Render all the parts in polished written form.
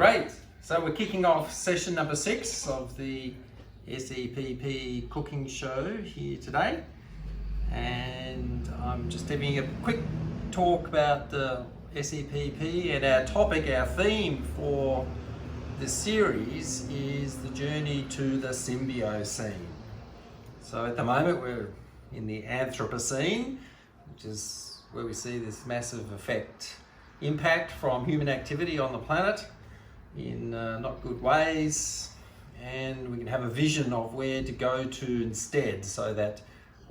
Great. So we're kicking off session number 6 of the SEPP Cooking Show here today. And I'm just having a quick talk about the SEPP, and our topic, our theme for this series is the journey to the Symbiocene. So at the moment we're in the Anthropocene, which is where we see this massive impact from human activity on the planet in not good ways, and we can have a vision of where to go to instead so that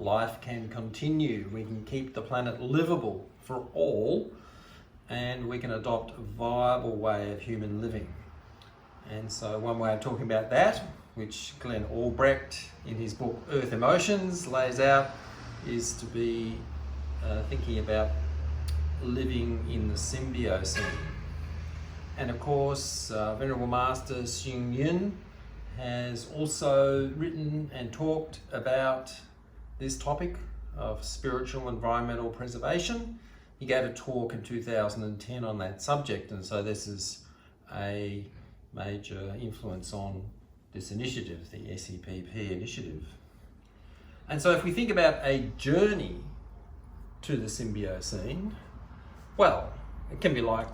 life can continue. We can keep the planet livable for all, and we can adopt a viable way of human living. And so one way of talking about that, which Glenn Albrecht in his book Earth Emotions lays out, is to be thinking about living in the Symbiocene. And of course, Venerable Master Hsing Yun has also written and talked about this topic of spiritual environmental preservation. He gave a talk in 2010 on that subject, and so this is a major influence on this initiative, the SEPP initiative. And so if we think about a journey to the Symbiocene, well, it can be like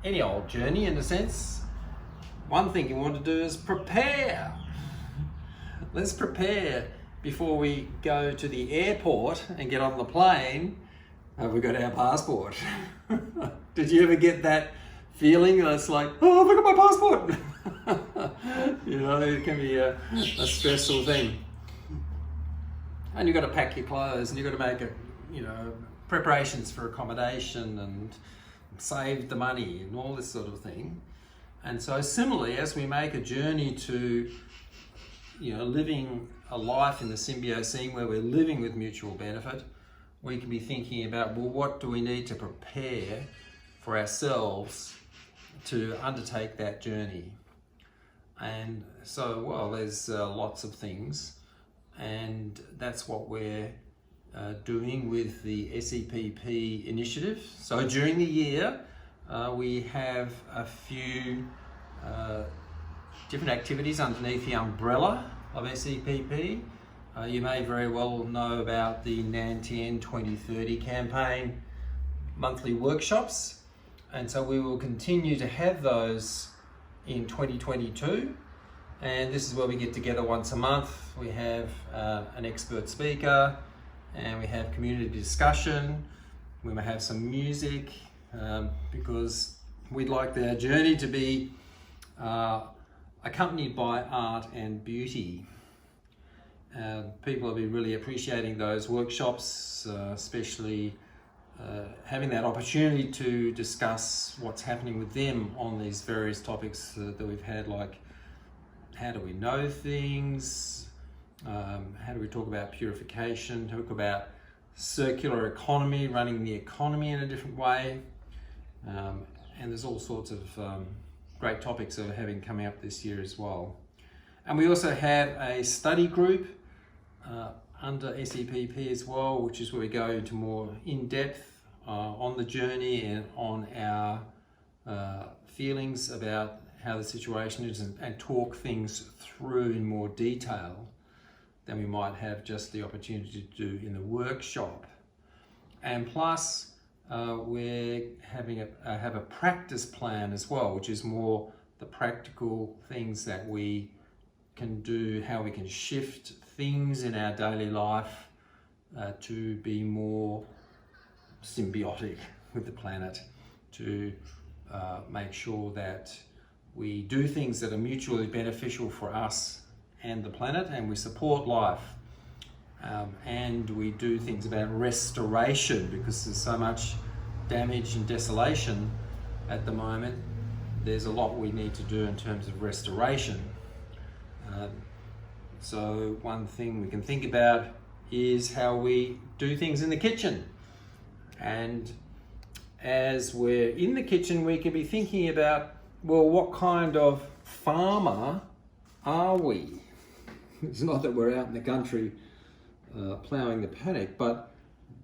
any old journey in a sense. One thing you want to do is prepare. Let's prepare before we go to the airport and get on the plane. Have we got our passport? Did you ever get that feeling that's like, oh, I've got my passport? You know, it can be a stressful thing. And you've got to pack your clothes, and you've got to make preparations for accommodation and save the money and all this sort of thing. And so similarly, as we make a journey to living a life in the Symbiocene where we're living with mutual benefit, we can be thinking about, well, what do we need to prepare for ourselves to undertake that journey? And so, well, there's lots of things, and that's what we're doing with the SEPP initiative. So during the year, we have a few different activities underneath the umbrella of SEPP. You may very well know about the Nantian 2030 campaign monthly workshops, and so we will continue to have those in 2022. And this is where we get together once a month. We have an expert speaker, and we have community discussion. We may have some music, because we'd like our journey to be accompanied by art and beauty. People have been really appreciating those workshops, especially having that opportunity to discuss what's happening with them on these various topics that we've had, like how do we know things, how do we talk about purification, talk about circular economy, running the economy in a different way, and there's all sorts of great topics that we're having coming up this year as well. And we also have a study group under SEPP as well, which is where we go into more in-depth on the journey and on our feelings about how the situation is, and talk things through in more detail than we might have just the opportunity to do in the workshop. And plus, we're have a practice plan as well, which is more the practical things that we can do, how we can shift things in our daily life to be more symbiotic with the planet, to make sure that we do things that are mutually beneficial for us and the planet, and we support life. And we do things about restoration, because there's so much damage and desolation at the moment. There's a lot we need to do in terms of restoration. So one thing we can think about is how we do things in the kitchen. And as we're in the kitchen, we can be thinking about, well, what kind of farmer are we? It's not that we're out in the country ploughing the paddock, but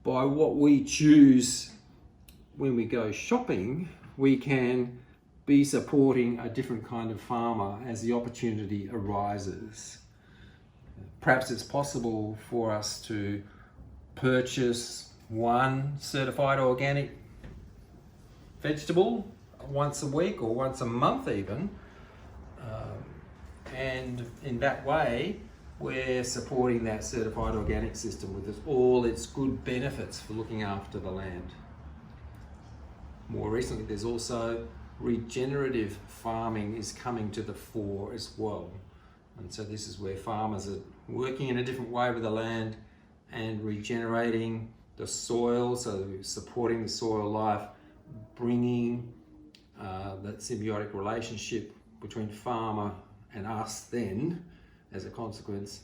by what we choose when we go shopping, we can be supporting a different kind of farmer as the opportunity arises. Perhaps it's possible for us to purchase one certified organic vegetable once a week or once a month even, and in that way we're supporting that certified organic system with all its good benefits for looking after the land. More recently, there's also regenerative farming is coming to the fore as well. And so this is where farmers are working in a different way with the land and regenerating the soil, so supporting the soil life, bringing that symbiotic relationship between farmer and us then, as a consequence,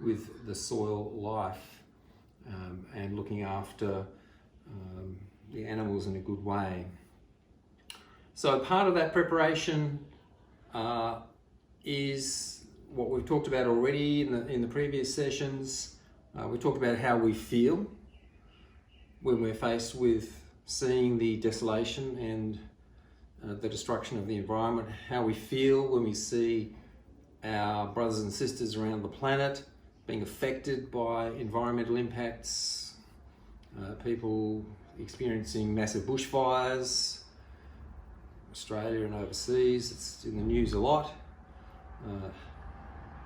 with the soil life, and looking after the animals in a good way. So part of that preparation is what we've talked about already in the previous sessions. We talked about how we feel when we're faced with seeing the desolation and the destruction of the environment, how we feel when we see our brothers and sisters around the planet being affected by environmental impacts, people experiencing massive bushfires, Australia and overseas, it's in the news a lot,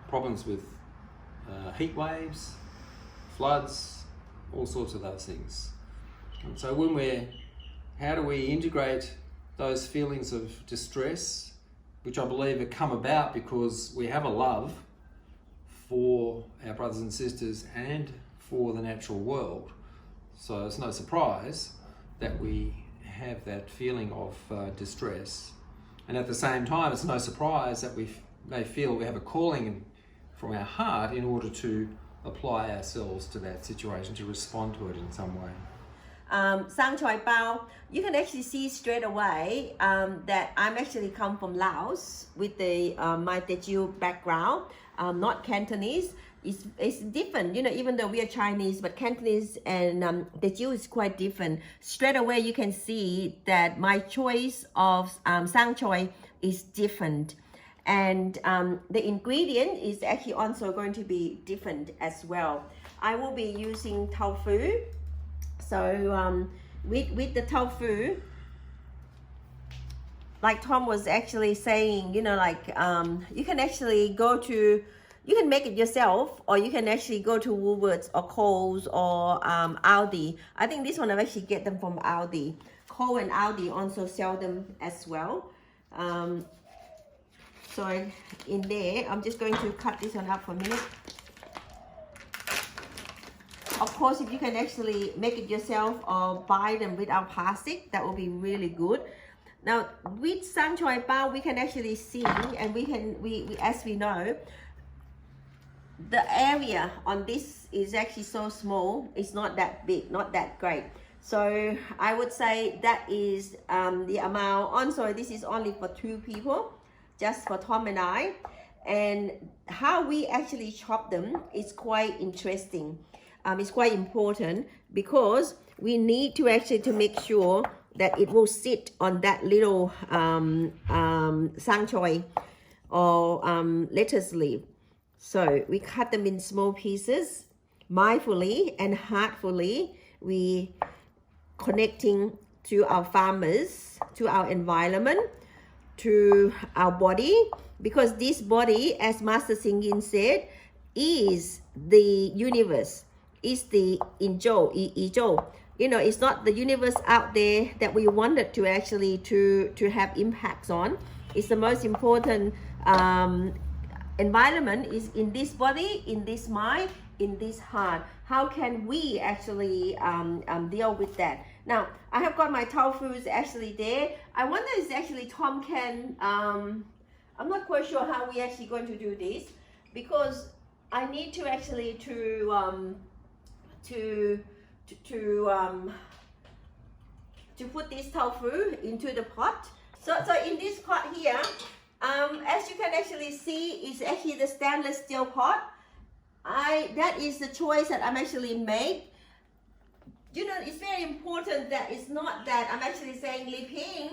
problems with heat waves, floods, all sorts of those things. And so how do we integrate those feelings of distress, which I believe have come about because we have a love for our brothers and sisters and for the natural world. So it's no surprise that we have that feeling of distress. And at the same time, it's no surprise that we may feel we have a calling from our heart in order to apply ourselves to that situation, to respond to it in some way. Choy Bao, you can actually see straight away that I'm actually come from Laos with the my Teochew background, not Cantonese. It's different, you know, even though we are Chinese, but Cantonese and Teochew is quite different. Straight away you can see that my choice of sang choy is different. And the ingredient is actually also going to be different as well. I will be using tofu. So with the tofu, like Tom was actually saying, you know, like you can actually you can make it yourself, or you can actually go to Woolworths or Coles or Aldi. I think this one I've actually get them from Aldi. Coles and Aldi also sell them as well. So in there, I'm just going to cut this one up for a minute. Of course, if you can actually make it yourself or buy them without plastic, that will be really good. Now, with Choy Bao, we can actually see, and we as we know, the area on this is actually so small. It's not that big, not that great. So I would say that is the amount. Also, this is only for 2 people, just for Tom and I. And how we actually chop them is quite interesting. It's quite important because we need to actually to make sure that it will sit on that little sang choy or lettuce leaf. So we cut them in small pieces, mindfully and heartfully. We connecting to our farmers, to our environment, to our body, because this body, as Master Hsing Yun said, is the universe. Is the Izhou. You know, it's not the universe out there that we wanted to actually to have impacts on. It's the most important environment is in this body, in this mind, in this heart. How can we actually deal with that? Now, I have got my tofu is actually there. I wonder if actually Tom can, I'm not quite sure how we actually going to do this, because I need to actually to put this tofu into the pot. So in this pot here, as you can actually see, it's actually the stainless steel pot. That is the choice that I'm actually made. You know, it's very important that it's not that I'm actually saying, Li Ping,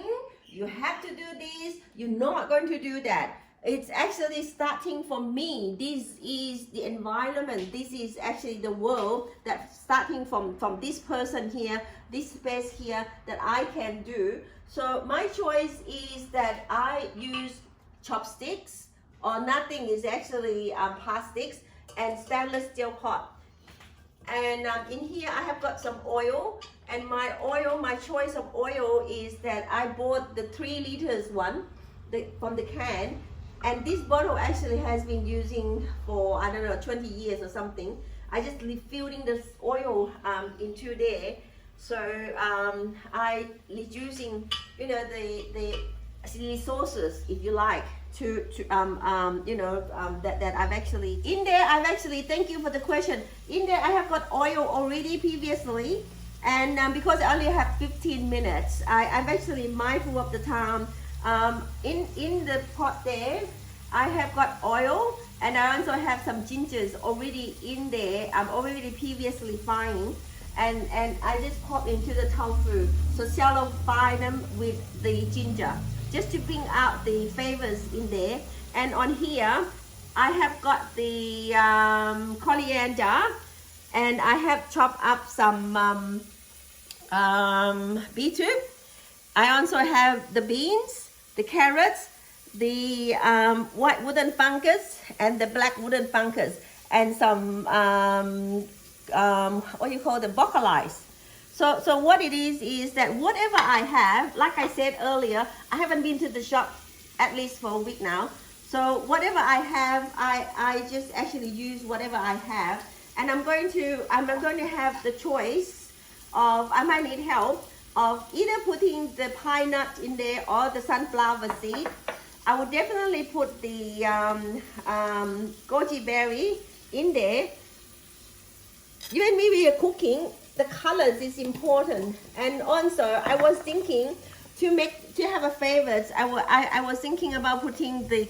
you have to do this, you're not going to do that. It's actually starting from me. This is the environment. This is actually the world that's starting from this person here, this space here that I can do. So my choice is that I use chopsticks or nothing is actually plastics and stainless steel pot. And in here I have got some oil, and my choice of oil is that I bought the 3 liters one from the can. And this bottle actually has been using for, I don't know, 20 years or something. I just refilling the oil into there. So I using, you know, the resources, if you like, that I've actually, in there, thank you for the question. In there, I have got oil already previously. And because I only have 15 minutes, I'm actually mindful of the time. In the pot there, I have got oil, and I also have some gingers already in there. I'm already previously frying, and I just pop into the tofu. So shallow fry them with the ginger, just to bring out the flavors in there. And on here, I have got the coriander, and I have chopped up some beetroot. I also have the beans, the carrots, the white wooden fungus and the black wooden fungus, and some what you call the broccoli. So what it is that whatever I have, like I said earlier, I haven't been to the shop at least for a week now. So whatever I have, I just actually use whatever I have, and I'm going to have the choice of, I might need help of either putting the pine nut in there or the sunflower seed. I would definitely put the goji berry in there. You and me, we are cooking. The colors is important, and also I was thinking to have a favorite. I was thinking about putting the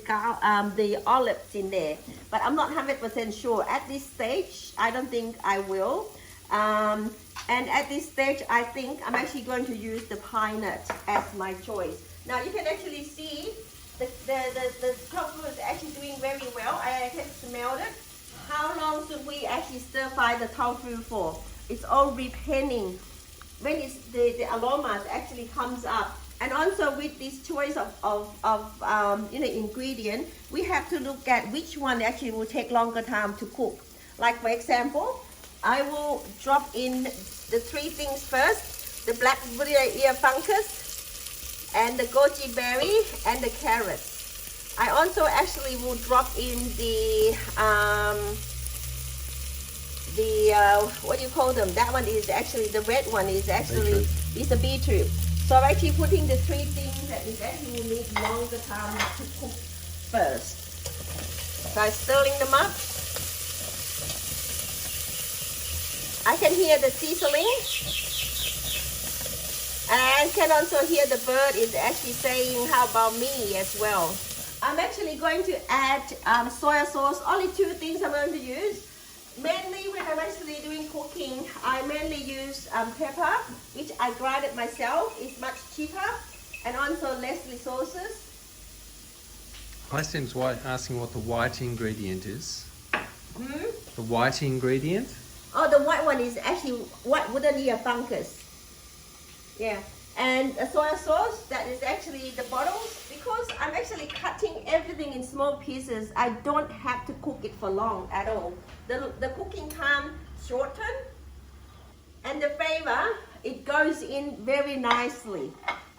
olives in there, but I'm not 100% sure at this stage. I don't think I will. And at this stage, I think I'm actually going to use the pine nut as my choice. Now you can actually see the tofu is actually doing very well. I can smell it. How long should we actually stir fry the tofu for? It's all repenning when it's the aromas actually comes up. And also with this choice of ingredient, we have to look at which one actually will take longer time to cook. Like for example, I will drop in the 3 things first: the black ear fungus, and the goji berry, and the carrots. I also actually will drop in the what do you call them? That one is actually, the red one is actually is a beetroot. So I'm actually putting the 3 things that is actually will need longer time to cook first. So I'm stirring them up. I can hear the sizzling, and I can also hear the bird is actually saying, how about me as well. I'm actually going to add soy sauce. Only 2 things I'm going to use. Mainly when I'm actually doing cooking, I mainly use pepper, which I grinded myself. It's much cheaper and also less resources. Hsing's asking what the white ingredient is. The white ingredient? Oh, the white one is actually white wooden ear fungus. Yeah. And a soy sauce, that is actually the bottles. Because I'm actually cutting everything in small pieces, I don't have to cook it for long at all. The cooking time shorten, and the flavor, it goes in very nicely.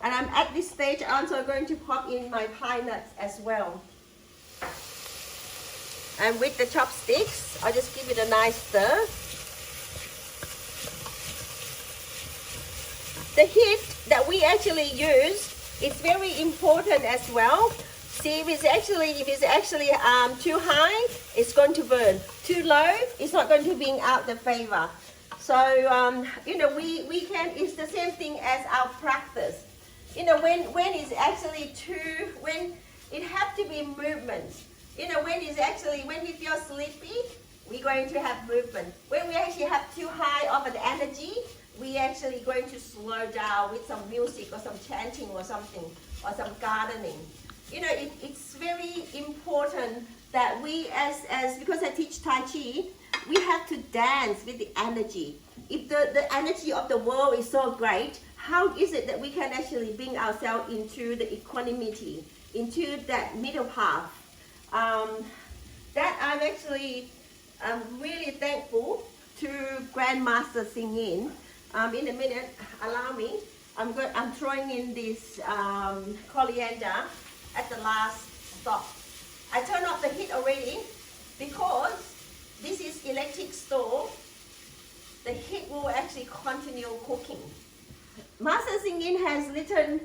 And I'm at this stage also going to pop in my pine nuts as well. And with the chopsticks, I'll just give it a nice stir. The heat that we actually use is very important as well. See, if it's actually too high, it's going to burn. Too low, it's not going to bring out the flavor. So we can. It's the same thing as our practice. When it's actually when it have to be movement. When we feel sleepy, we're going to have movement. When we actually have too high of an energy, we actually going to slow down with some music or some chanting or something. or some gardening. You know, it's very important that we as because I teach Tai Chi, we have to dance with the energy. If the energy of the world is so great, how is it that we can actually bring ourselves into the equanimity, into that middle path? That I'm really thankful to Grandmaster Hsing Yun. In a minute, allow me. I'm throwing in this coriander at the last stop. I turned off the heat already because this is electric stove. The heat will actually continue cooking. Master Hsing Yun has written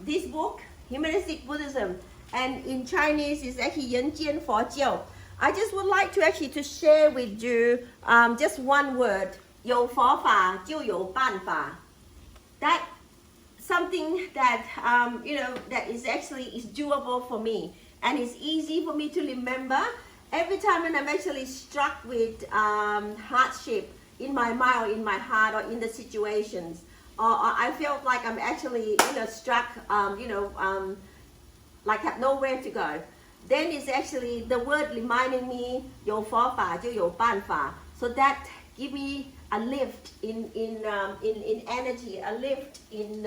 this book, Humanistic Buddhism, and in Chinese it's actually Yen Jian Fo Jiao. I just would like to actually to share with you just one word, 有佛法就有办法. That something that you know, that is doable for me, and it's easy for me to remember every time when I'm actually struck with hardship in my mind or in my heart or in the situations, or I felt like I'm actually, you know, struck, like have nowhere to go. Then it's actually the word reminding me 有佛法就有办法. So that give me a lift in energy, a lift in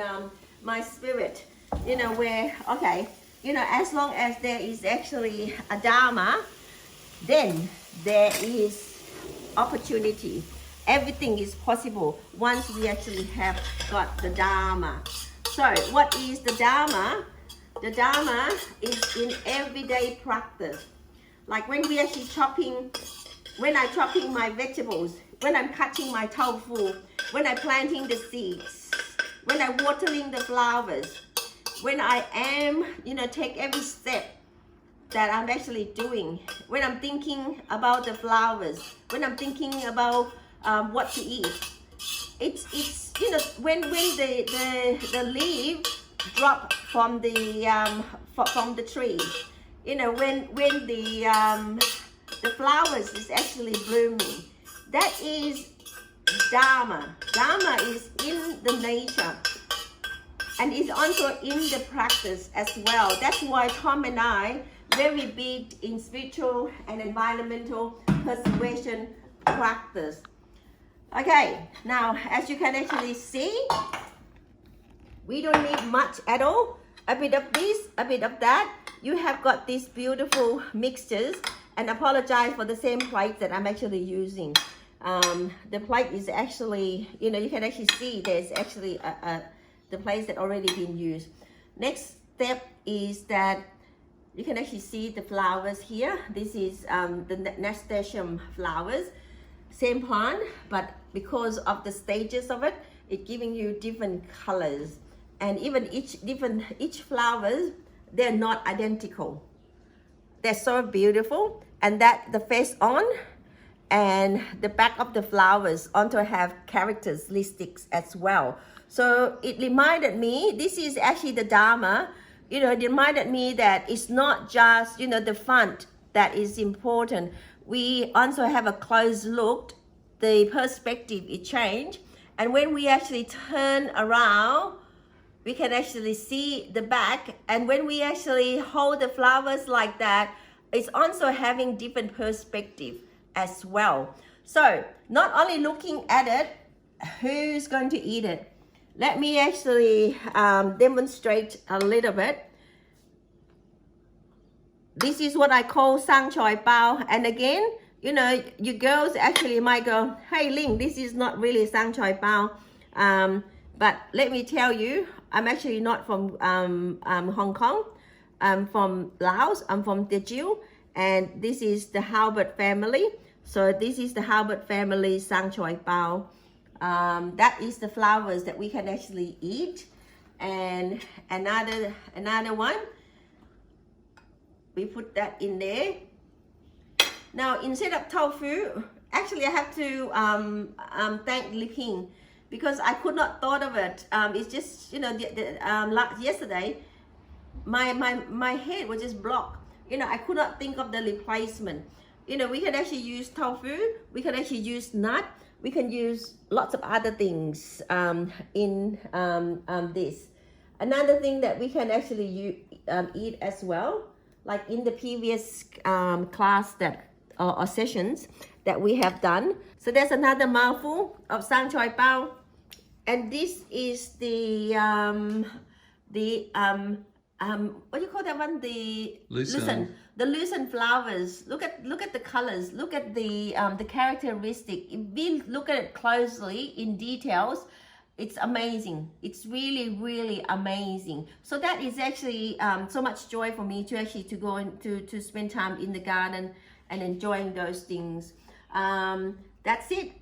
my spirit. You know, where, okay, you know, as long as there is actually a Dharma, then there is opportunity. Everything is possible once we actually have got the Dharma. So what is the Dharma? The Dharma is in everyday practice. Like when we actually when I'm chopping my vegetables, when I'm cutting my tofu, when I'm planting the seeds, when I'm watering the flowers, when I am, you know, take every step that I'm actually doing, when I'm thinking about the flowers, when I'm thinking about what to eat. It's you know, when the leaves drop from the tree, you know, when the flowers is actually blooming, that is Dharma. Dharma is in the nature and is also in the practice as well. That's why Tom and I very big in spiritual and environmental persuasion practice. Okay, now as you can actually see, we don't need much at all. A bit of this, a bit of that. You have got these beautiful mixtures, and apologize for the same plate that I'm actually using. The plate is actually, you know, you can actually see there's actually the plates that already been used. Next step is that you can actually see the flowers here. This is the nasturtium flowers. Same plant, but because of the stages of it, it's giving you different colors. And even each flowers, they're not identical. They're so beautiful. And that the face on and the back of the flowers also have characteristics as well. So it reminded me, this is actually the Dharma, you know, it reminded me that it's not just, you know, the font that is important. We also have a close look, the perspective it changed. And when we actually turn around, we can actually see the back. And when we actually hold the flowers like that, it's also having different perspective as well. So not only looking at it, who's going to eat it? Let me actually demonstrate a little bit. This is what I call sang Choy Bao. And again, you know, you girls actually might go, hey Ling, this is not really sang Choy Bao. But let me tell you, I'm actually not from Hong Kong. I'm from Laos. I'm from Teochew. And this is the Albrecht family. So this is the Albrecht family sang Choy Bao. That is the flowers that we can actually eat. And another one, we put that in there. Now instead of tofu, actually I have to thank Li Ping, because I could not thought of it. It's just, you know, yesterday my head was just blocked. You know, I could not think of the replacement. You know, we can actually use tofu, we can actually use nut, we can use lots of other things in this. Another thing that we can actually eat as well, like in the previous class that or sessions that we have done. So there's another mouthful of sang choy bao, and this is the what do you call that one? The Lucerne. The lucerne flowers. Look at the colors. Look at the characteristic. If we look at it closely in details, it's amazing. It's really, really amazing. So that is actually so much joy for me to actually to go and to spend time in the garden and enjoying those things. That's it.